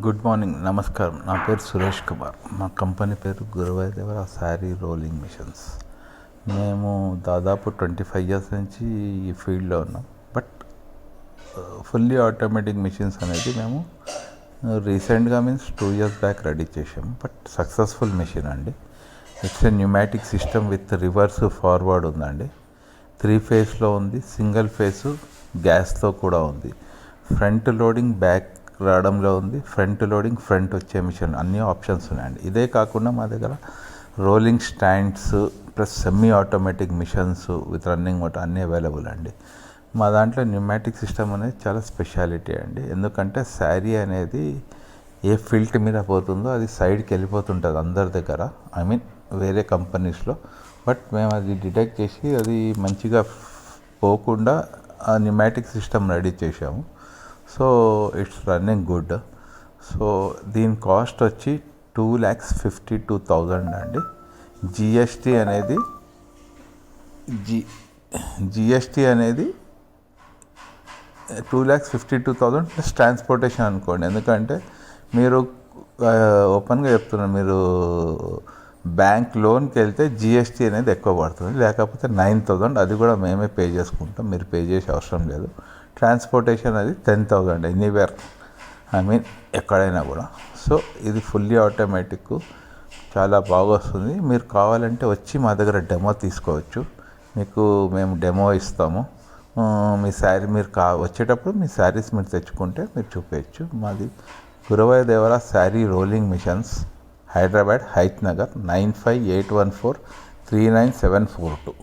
Good morning, నమస్కారం. నా పేరు సురేష్ కుమార్. మా కంపెనీ పేరు గురువాయూర్ దేవరా శారీ రోలింగ్ మిషన్స్. మేము దాదాపు 25 ఇయర్స్ నుంచి ఈ ఫీల్డ్లో ఉన్నాం. బట్ ఫుల్లీ ఆటోమేటిక్ మిషన్స్ అనేది మేము రీసెంట్గా మీన్స్ 2 ఇయర్స్ బ్యాక్ రెడీ చేసాము. బట్ సక్సెస్ఫుల్ మిషన్ అండి. It's a pneumatic system with reverse forward ఉందండి. 3 ఫేస్లో ఉంది, సింగిల్ ఫేసు గ్యాస్తో కూడా ఉంది. ఫ్రంట్ లోడింగ్ బ్యాక్ రావడంలో ఉంది, ఫ్రంట్ లోడింగ్ ఫ్రంట్ వచ్చే మిషన్, అన్ని ఆప్షన్స్ ఉన్నాయండి. ఇదే కాకుండా మా దగ్గర rolling stands plus semi automatic machines with running motor అన్నీ అవైలబుల్ అండి. మా దాంట్లో న్యూమాటిక్ సిస్టమ్ అనేది చాలా స్పెషాలిటీ అండి. ఎందుకంటే శారీ అనేది ఏ ఫిల్ట్ మీద పోతుందో అది సైడ్కి వెళ్ళిపోతుంటుంది అందరి దగ్గర, ఐ మీన్ వేరే కంపెనీస్లో. బట్ మేము అది డిటెక్ట్ చేసి అది మంచిగా పోకుండా ఆ న్యూమాటిక్ సిస్టమ్ రెడీ చేసాము. So it's running good. So దీని కాస్ట్ వచ్చి 2,52,000 అండి. జిఎస్టీ అనేది జిఎస్టీ అనేది 2,52,000 ప్లస్ ట్రాన్స్పోర్టేషన్ అనుకోండి. ఎందుకంటే మీరు ఓపెన్గా చెప్తున్నాను, మీరు బ్యాంక్ లోన్కి వెళ్తే జిఎస్టీ అనేది ఎక్కువ పడుతుంది, లేకపోతే 9,000, అది కూడా మేమే పే చేసుకుంటాం, మీరు పే చేసే అవసరం లేదు. ట్రాన్స్పోర్టేషన్ అది 10,000 ఎనీవేర్, ఐ మీన్ ఎక్కడైనా కూడా. సో ఇది ఫుల్లీ ఆటోమేటిక్, చాలా బాగా వస్తుంది. మీరు కావాలంటే వచ్చి మా దగ్గర డెమో తీసుకోవచ్చు. మీకు మేము డెమో ఇస్తాము. మీ శారీ మీరు వచ్చేటప్పుడు మీ శారీస్ మీరు తెచ్చుకుంటే మీరు చూపించచ్చు. మాది గురువాయూర్ దేవరా శారీ రోలింగ్ మిషన్స్, హైదరాబాద్, హైత్ నగర్, 9581439742.